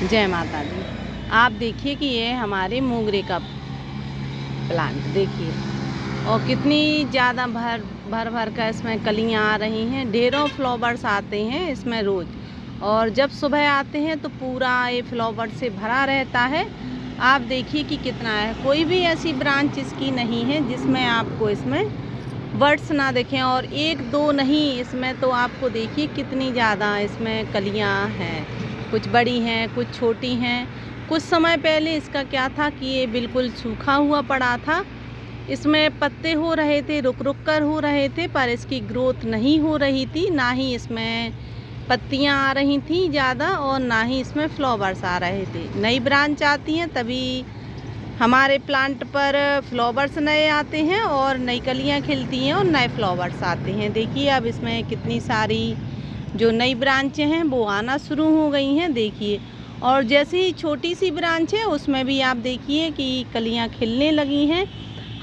जय माता दी। आप देखिए कि ये हमारे मोगरे का प्लांट देखिए, और कितनी ज़्यादा भर भर भर कर इसमें कलियां आ रही हैं। ढेरों फ्लावर्स आते हैं इसमें रोज़, और जब सुबह आते हैं तो पूरा ये फ्लावर से भरा रहता है। आप देखिए कि कितना है, कोई भी ऐसी ब्रांच इसकी नहीं है जिसमें आपको इसमें बर्ड्स ना देखें, और एक दो नहीं, इसमें तो आपको देखिए कितनी ज़्यादा इसमें कलियां हैं। कुछ बड़ी हैं, कुछ छोटी हैं। कुछ समय पहले इसका क्या था कि ये बिल्कुल सूखा हुआ पड़ा था। इसमें पत्ते हो रहे थे, रुक रुक कर हो रहे थे, पर इसकी ग्रोथ नहीं हो रही थी। ना ही इसमें पत्तियां आ रही थी ज़्यादा, और ना ही इसमें फ्लावर्स आ रहे थे। नई ब्रांच आती हैं तभी हमारे प्लांट पर फ्लावर्स नए आते हैं, और नई कलियां खिलती हैं और नए फ्लावर्स आते हैं। देखिए अब इसमें कितनी सारी जो नई ब्रांचें हैं वो आना शुरू हो गई हैं। देखिए, और जैसे ही छोटी सी ब्रांच है उसमें भी आप देखिए कि कलियां खिलने लगी हैं।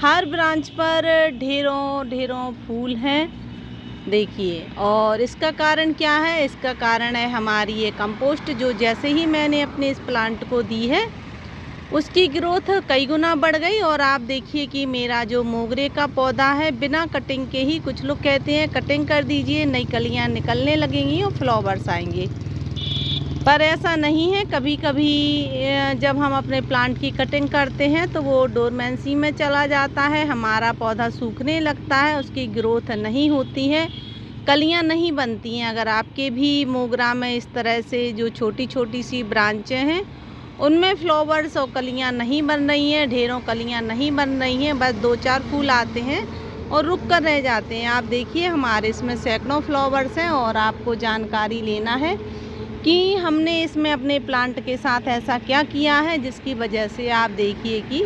हर ब्रांच पर ढेरों ढेरों फूल हैं देखिए। और इसका कारण क्या है? इसका कारण है हमारी ये कंपोस्ट, जो जैसे ही मैंने अपने इस प्लांट को दी है उसकी ग्रोथ कई गुना बढ़ गई। और आप देखिए कि मेरा जो मोगरे का पौधा है, बिना कटिंग के ही, कुछ लोग कहते हैं कटिंग कर दीजिए नई कलियां निकलने लगेंगी और फ्लावर्स आएंगे, पर ऐसा नहीं है। कभी कभी जब हम अपने प्लांट की कटिंग करते हैं तो वो डोरमेंसी में चला जाता है, हमारा पौधा सूखने लगता है, उसकी ग्रोथ नहीं होती है, कलियां नहीं बनती हैं। अगर आपके भी मोगरा में इस तरह से जो छोटी छोटी सी ब्रांचें हैं उनमें फ्लावर्स और कलियां नहीं बन रही हैं, ढेरों कलियां नहीं बन रही हैं, बस दो चार फूल आते हैं और रुक कर रह जाते हैं। आप देखिए हमारे इसमें सैकड़ों फ्लावर्स हैं, और आपको जानकारी लेना है कि हमने इसमें अपने प्लांट के साथ ऐसा क्या किया है जिसकी वजह से आप देखिए कि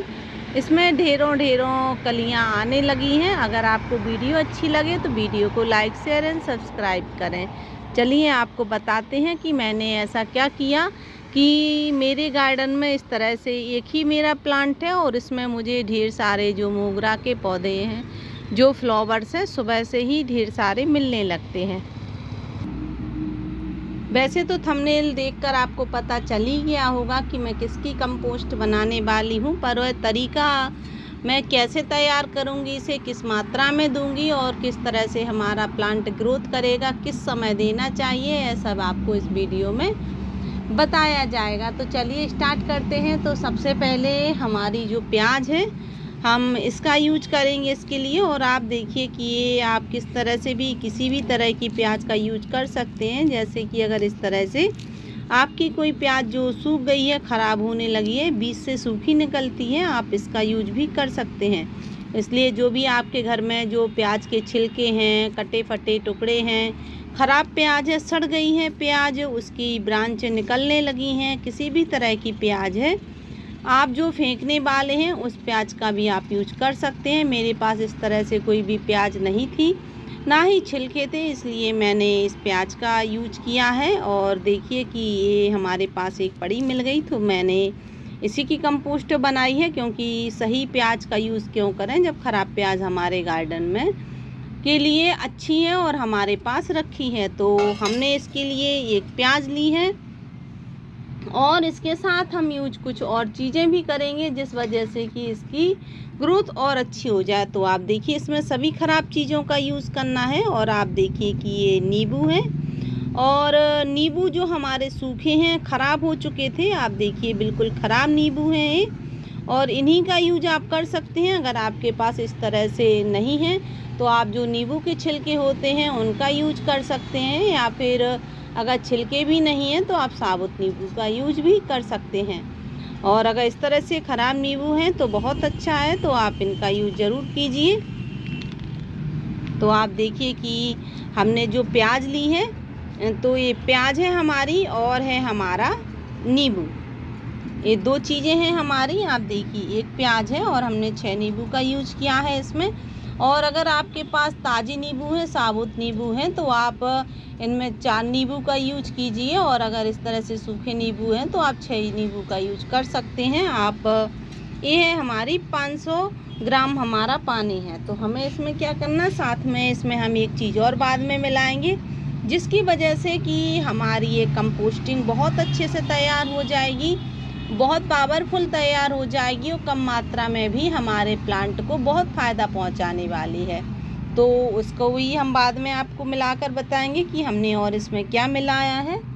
इसमें ढेरों ढेरों कलियां आने लगी हैं। अगर आपको वीडियो अच्छी लगे तो वीडियो को लाइक, शेयर एंड सब्सक्राइब करें। चलिए आपको बताते हैं कि मैंने ऐसा क्या किया कि मेरे गार्डन में इस तरह से एक ही मेरा प्लांट है, और इसमें मुझे ढेर सारे जो मोगरा के पौधे हैं, जो फ्लावर्स हैं, सुबह से ही ढेर सारे मिलने लगते हैं। वैसे तो थंबनेल देखकर आपको पता चल ही गया होगा कि मैं किसकी कंपोस्ट बनाने वाली हूँ, पर वह तरीका मैं कैसे तैयार करूँगी, इसे किस मात्रा में दूँगी, और किस तरह से हमारा प्लांट ग्रोथ करेगा, किस समय देना चाहिए, यह सब आपको इस वीडियो में बताया जाएगा। तो चलिए स्टार्ट करते हैं। तो सबसे पहले हमारी जो प्याज है, हम इसका यूज करेंगे इसके लिए। और आप देखिए कि ये आप किस तरह से भी किसी भी तरह की प्याज का यूज कर सकते हैं। जैसे कि अगर इस तरह से आपकी कोई प्याज जो सूख गई है, ख़राब होने लगी है, बीज से सूखी निकलती है, आप इसका यूज भी कर सकते हैं। इसलिए जो भी आपके घर में जो प्याज के छिलके हैं, कटे फटे टुकड़े हैं, ख़राब प्याज है, सड़ गई है प्याज, उसकी ब्रांच निकलने लगी हैं, किसी भी तरह की प्याज है, आप जो फेंकने वाले हैं उस प्याज का भी आप यूज कर सकते हैं। मेरे पास इस तरह से कोई भी प्याज नहीं थी, ना ही छिलके थे, इसलिए मैंने इस प्याज का यूज किया है। और देखिए कि ये हमारे पास एक पड़ी मिल गई, तो मैंने इसी की कंपोस्ट बनाई है। क्योंकि सही प्याज का यूज़ क्यों करें जब ख़राब प्याज हमारे गार्डन में के लिए अच्छी है और हमारे पास रखी है। तो हमने इसके लिए एक प्याज ली है, और इसके साथ हम यूज कुछ और चीज़ें भी करेंगे जिस वजह से कि इसकी ग्रोथ और अच्छी हो जाए। तो आप देखिए इसमें सभी ख़राब चीज़ों का यूज़ करना है। और आप देखिए कि ये नींबू है, और नींबू जो हमारे सूखे हैं, ख़राब हो चुके थे, आप देखिए बिल्कुल ख़राब नींबू हैं ये, और इन्हीं का यूज आप कर सकते हैं। अगर आपके पास इस तरह से नहीं है तो आप जो नींबू के छिलके होते हैं उनका यूज कर सकते हैं, या फिर अगर छिलके भी नहीं हैं तो आप साबुत नींबू का यूज भी कर सकते हैं। और अगर इस तरह से ख़राब नींबू हैं तो बहुत अच्छा है, तो आप इनका यूज ज़रूर कीजिए। तो आप देखिए कि हमने जो प्याज ली है, तो ये प्याज है हमारी और है हमारा नींबू, ये दो चीज़ें हैं हमारी। आप देखिए एक प्याज है और हमने 6 नींबू का यूज किया है इसमें। और अगर आपके पास ताज़े नींबू हैं, साबुत नींबू हैं, तो आप इनमें 4 नींबू का यूज कीजिए। और अगर इस तरह से सूखे नींबू हैं तो आप 6 नींबू का यूज कर सकते हैं। आप ये है हमारी 500 ग्राम हमारा पानी है। तो हमें इसमें क्या करना, साथ में इसमें हम एक चीज़ और बाद में मिलाएंगे, जिसकी वजह से कि हमारी ये कंपोस्टिंग बहुत अच्छे से तैयार हो जाएगी, बहुत पावरफुल तैयार हो जाएगी और कम मात्रा में भी हमारे प्लांट को बहुत फ़ायदा पहुंचाने वाली है। तो उसको भी हम बाद में आपको मिलाकर बताएंगे कि हमने और इसमें क्या मिलाया है।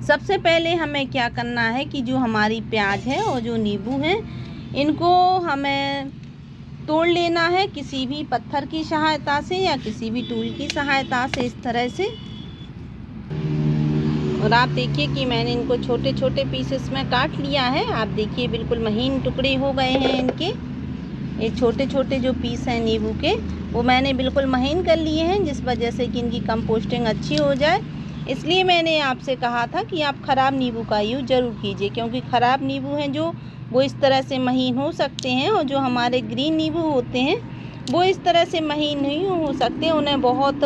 सबसे पहले हमें क्या करना है कि जो हमारी प्याज है और जो नींबू है, इनको हमें तोड़ लेना है किसी भी पत्थर की सहायता से या किसी भी टूल की सहायता से, इस तरह से। और आप देखिए कि मैंने इनको छोटे छोटे पीसेस में काट लिया है। आप देखिए बिल्कुल महीन टुकड़े हो गए हैं इनके। ये छोटे छोटे जो पीस हैं नींबू के, वो मैंने बिल्कुल महीन कर लिए हैं, जिस वजह से कि इनकी कंपोस्टिंग अच्छी हो जाए। इसलिए मैंने आपसे कहा था कि आप ख़राब नींबू का यूज़ ज़रूर कीजिए, क्योंकि ख़राब नींबू हैं जो वो इस तरह से महीन हो सकते हैं, और जो हमारे ग्रीन नींबू होते हैं वो इस तरह से महीन नहीं हो सकते। उन्हें बहुत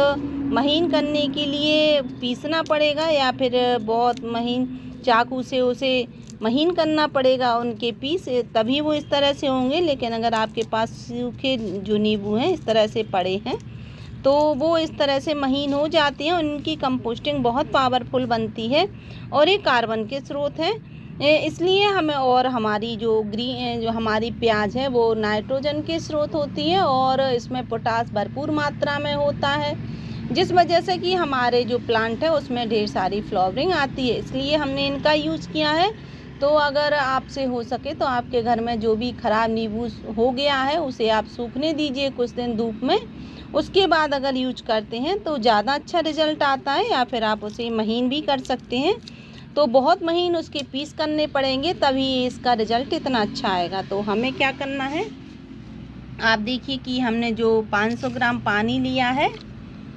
महीन करने के लिए पीसना पड़ेगा या फिर बहुत महीन चाकू से उसे महीन करना पड़ेगा उनके पीस, तभी वो इस तरह से होंगे। लेकिन अगर आपके पास सूखे जो नींबू हैं इस तरह से पड़े हैं तो वो इस तरह से महीन हो जाती हैं, उनकी कंपोस्टिंग बहुत पावरफुल बनती है और ये कार्बन के स्रोत हैं। इसलिए हमें, और हमारी जो हमारी प्याज है वो नाइट्रोजन के स्रोत होती है और इसमें पोटास भरपूर मात्रा में होता है, जिस वजह से कि हमारे जो प्लांट है उसमें ढेर सारी फ्लावरिंग आती है। इसलिए हमने इनका यूज़ किया है। तो अगर आपसे हो सके तो आपके घर में जो भी ख़राब नींबू हो गया है उसे आप सूखने दीजिए कुछ दिन धूप में। उसके बाद अगर यूज करते हैं तो ज़्यादा अच्छा रिजल्ट आता है, या फिर आप उसे महीन भी कर सकते हैं। तो बहुत महीन उसके पीस करने पड़ेंगे तभी इसका रिजल्ट इतना अच्छा आएगा। तो हमें क्या करना है, आप देखिए कि हमने जो 500 ग्राम पानी लिया है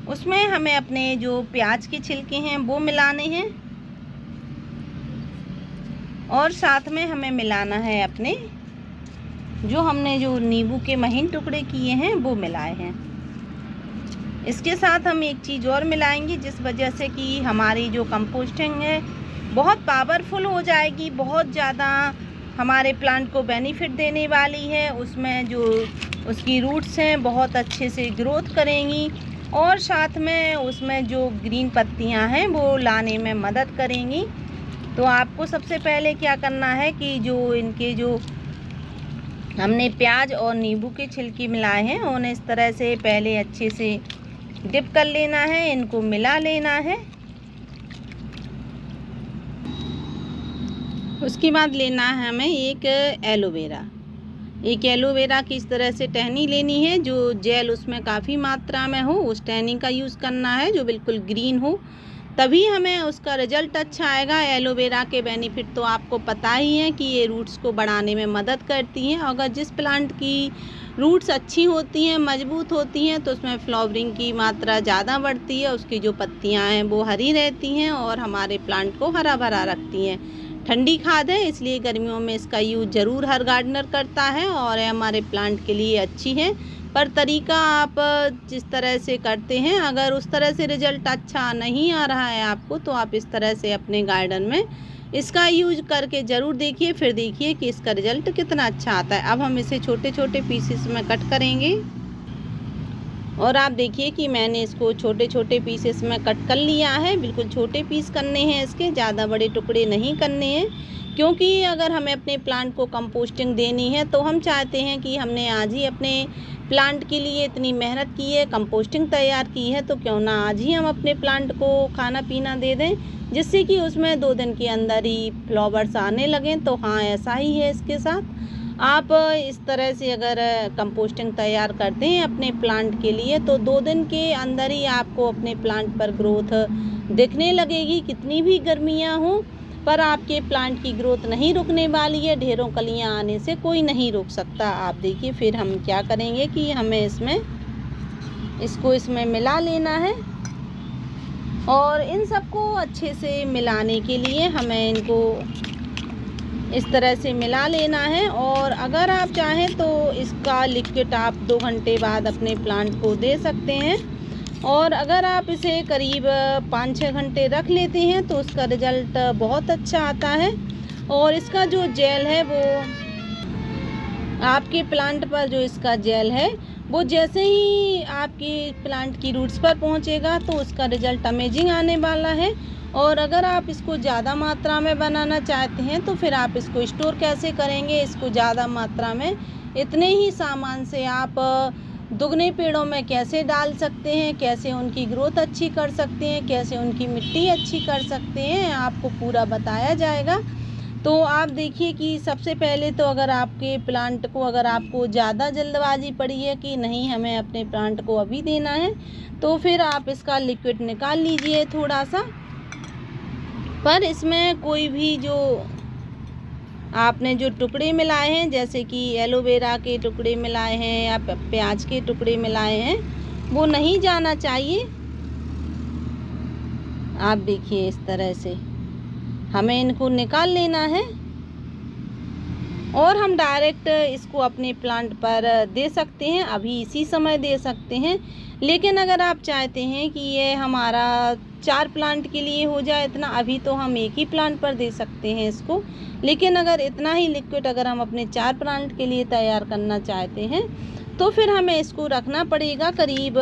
उसमें हमें अपने जो प्याज के छिलके हैं वो मिलाने हैं, और साथ में हमें मिलाना है अपने जो हमने जो नींबू के महीन टुकड़े किए हैं वो मिलाए हैं। इसके साथ हम एक चीज़ और मिलाएंगे, जिस वजह से कि हमारी जो कंपोस्टिंग है बहुत पावरफुल हो जाएगी, बहुत ज़्यादा हमारे प्लांट को बेनिफिट देने वाली है। उसमें जो उसकी रूट्स हैं बहुत अच्छे से ग्रोथ करेंगी, और साथ में उसमें जो ग्रीन पत्तियां हैं वो लाने में मदद करेंगी। तो आपको सबसे पहले क्या करना है कि जो इनके जो हमने प्याज और नींबू के छिलके मिलाए हैं उन्हें इस तरह से पहले अच्छे से डिप कर लेना है, इनको मिला लेना है। उसके बाद लेना है हमें एक एलोवेरा की इस तरह से टहनी लेनी है, जो जेल उसमें काफ़ी मात्रा में हो, उस टहनी का यूज़ करना है जो बिल्कुल ग्रीन हो, तभी हमें उसका रिजल्ट अच्छा आएगा। एलोवेरा के बेनिफिट तो आपको पता ही है कि ये रूट्स को बढ़ाने में मदद करती हैं। अगर जिस प्लांट की रूट्स अच्छी होती हैं, मजबूत होती हैं, तो उसमें फ्लावरिंग की मात्रा ज़्यादा बढ़ती है, उसकी जो पत्तियां हैं वो हरी रहती हैं और हमारे प्लांट को हरा भरा रखती हैं। ठंडी खाद है, इसलिए गर्मियों में इसका यूज ज़रूर हर गार्डनर करता है और हमारे प्लांट के लिए अच्छी है। पर तरीका आप जिस तरह से करते हैं, अगर उस तरह से रिजल्ट अच्छा नहीं आ रहा है आपको, तो आप इस तरह से अपने गार्डन में इसका यूज करके ज़रूर देखिए, फिर देखिए कि इसका रिजल्ट कितना अच्छा आता है। अब हम इसे छोटे छोटे पीसेस में कट करेंगे, और आप देखिए कि मैंने इसको छोटे छोटे पीसेस में कट कर लिया है। बिल्कुल छोटे पीस करने हैं इसके, ज़्यादा बड़े टुकड़े नहीं करने हैं, क्योंकि अगर हमें अपने प्लांट को कंपोस्टिंग देनी है तो हम चाहते हैं कि हमने आज ही अपने प्लांट के लिए इतनी मेहनत की है, कंपोस्टिंग तैयार की है, तो क्यों ना आज ही हम अपने प्लांट को खाना पीना दे दें, जिससे कि उसमें 2 दिन के अंदर ही फ्लावर्स आने लगें। तो हाँ, ऐसा ही है इसके साथ। आप इस तरह से अगर कंपोस्टिंग तैयार करते हैं अपने प्लांट के लिए, तो 2 दिन के अंदर ही आपको अपने प्लांट पर ग्रोथ दिखने लगेगी। कितनी भी गर्मियां हों, पर आपके प्लांट की ग्रोथ नहीं रुकने वाली है। ढेरों कलियां आने से कोई नहीं रोक सकता। आप देखिए फिर हम क्या करेंगे कि हमें इसमें मिला लेना है, और इन सबको अच्छे से मिलाने के लिए हमें इनको इस तरह से मिला लेना है। और अगर आप चाहें तो इसका लिक्विड आप 2 घंटे बाद अपने प्लांट को दे सकते हैं, और अगर आप इसे करीब 5-6 घंटे रख लेते हैं तो उसका रिज़ल्ट बहुत अच्छा आता है। और इसका जो जेल है वो आपके प्लांट पर जो इसका जेल है वो जैसे ही आपके प्लांट की रूट्स पर पहुंचेगा तो उसका रिज़ल्ट अमेजिंग आने वाला है। और अगर आप इसको ज़्यादा मात्रा में बनाना चाहते हैं तो फिर आप इसको स्टोर कैसे करेंगे, इसको ज़्यादा मात्रा में इतने ही सामान से आप दुगने पेड़ों में कैसे डाल सकते हैं, कैसे उनकी ग्रोथ अच्छी कर सकते हैं, कैसे उनकी मिट्टी अच्छी कर सकते हैं, आपको पूरा बताया जाएगा। तो आप देखिए कि सबसे पहले तो अगर आपके प्लांट को, अगर आपको ज़्यादा जल्दबाजी पड़ी है कि नहीं हमें अपने प्लांट को अभी देना है, तो फिर आप इसका लिक्विड निकाल लीजिए थोड़ा सा। पर इसमें कोई भी जो आपने जो टुकड़े मिलाए हैं, जैसे कि एलोवेरा के टुकड़े मिलाए हैं या प्याज के टुकड़े मिलाए हैं, वो नहीं जाना चाहिए। आप देखिए इस तरह से हमें इनको निकाल लेना है और हम डायरेक्ट इसको अपने प्लांट पर दे सकते हैं, अभी इसी समय दे सकते हैं। लेकिन अगर आप चाहते हैं कि ये हमारा 4 प्लांट के लिए हो जाए इतना, अभी तो हम एक ही प्लांट पर दे सकते हैं इसको। लेकिन अगर इतना ही लिक्विड अगर हम अपने 4 प्लांट के लिए तैयार करना चाहते हैं तो फिर हमें इसको रखना पड़ेगा करीब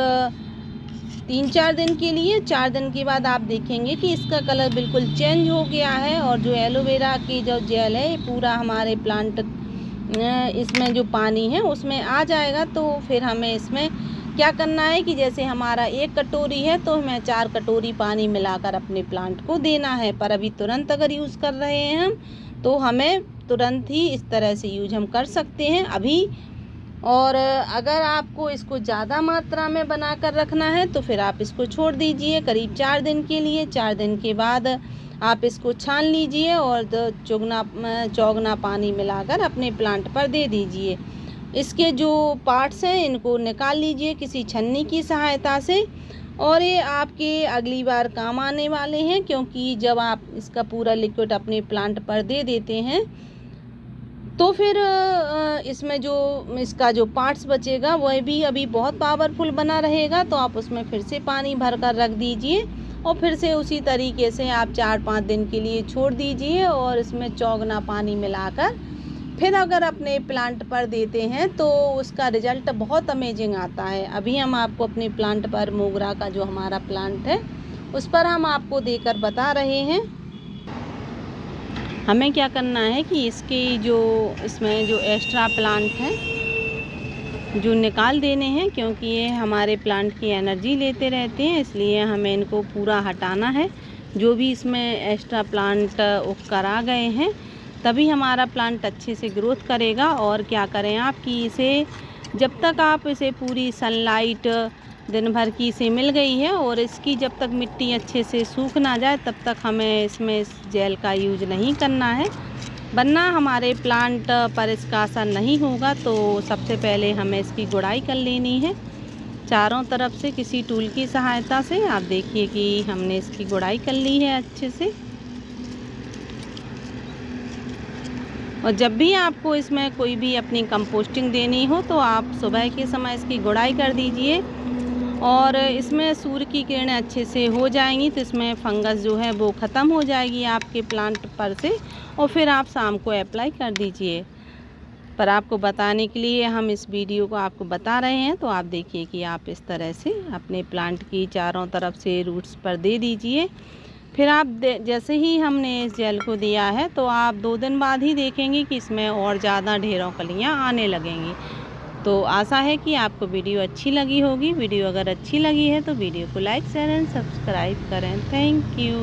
3-4 दिन के लिए। 4 दिन के बाद आप देखेंगे कि इसका कलर बिल्कुल चेंज हो गया है और जो एलोवेरा की जो जेल है ये पूरा हमारे प्लांट इसमें जो पानी है उसमें आ जाएगा। तो फिर हमें इसमें क्या करना है कि जैसे हमारा 1 कटोरी है तो हमें 4 कटोरी पानी मिलाकर अपने प्लांट को देना है। पर अभी तुरंत अगर यूज़ कर रहे हैं हम तो हमें तुरंत ही इस तरह से यूज हम कर सकते हैं अभी। और अगर आपको इसको ज़्यादा मात्रा में बना कर रखना है तो फिर आप इसको छोड़ दीजिए करीब 4 दिन के लिए। 4 दिन के बाद आप इसको छान लीजिए और चौगना पानी मिलाकर अपने प्लांट पर दे दीजिए। इसके जो पार्ट्स हैं इनको निकाल लीजिए किसी छन्नी की सहायता से, और ये आपके अगली बार काम आने वाले हैं, क्योंकि जब आप इसका पूरा लिक्विड अपने प्लांट पर दे देते हैं तो फिर इसमें जो इसका जो पार्ट्स बचेगा वह भी अभी बहुत पावरफुल बना रहेगा। तो आप उसमें फिर से पानी भर कर रख दीजिए और फिर से उसी तरीके से आप 4-5 दिन के लिए छोड़ दीजिए और इसमें चौगना पानी मिलाकर फिर अगर अपने प्लांट पर देते हैं तो उसका रिज़ल्ट बहुत अमेजिंग आता है। अभी हम आपको अपने प्लांट पर, मोगरा का जो हमारा प्लांट है उस पर हम आपको देकर बता रहे हैं। हमें क्या करना है कि इसमें जो एक्स्ट्रा प्लांट हैं जो निकाल देने हैं, क्योंकि ये हमारे प्लांट की एनर्जी लेते रहते हैं, इसलिए हमें इनको पूरा हटाना है। जो भी इसमें एक्स्ट्रा प्लांट उग कर आ गए हैं तभी हमारा प्लांट अच्छे से ग्रोथ करेगा। और क्या करें आप कि इसे जब तक आप इसे पूरी सनलाइट दिन भर की इसे मिल गई है और इसकी जब तक मिट्टी अच्छे से सूख ना जाए तब तक हमें इसमें इस जेल का यूज नहीं करना है, वरना हमारे प्लांट पर इसका असर नहीं होगा। तो सबसे पहले हमें इसकी गुड़ाई कर लेनी है चारों तरफ से किसी टूल की सहायता से। आप देखिए कि हमने इसकी गुड़ाई कर ली है अच्छे से। और जब भी आपको इसमें कोई भी अपनी कंपोस्टिंग देनी हो तो आप सुबह के समय इसकी गुड़ाई कर दीजिए और इसमें सूर्य की किरणें अच्छे से हो जाएंगी तो इसमें फंगस जो है वो ख़त्म हो जाएगी आपके प्लांट पर से, और फिर आप शाम को अप्लाई कर दीजिए। पर आपको बताने के लिए हम इस वीडियो को आपको बता रहे हैं। तो आप देखिए कि आप इस तरह से अपने प्लांट की चारों तरफ से रूट्स पर दे दीजिए। फिर आप जैसे ही हमने इस जेल को दिया है तो आप 2 दिन बाद ही देखेंगे कि इसमें और ज़्यादा ढेरों कलियाँ आने लगेंगी। तो आशा है कि आपको वीडियो अच्छी लगी होगी। वीडियो अगर अच्छी लगी है तो वीडियो को लाइक शेयर एंड सब्सक्राइब करें। Thank you.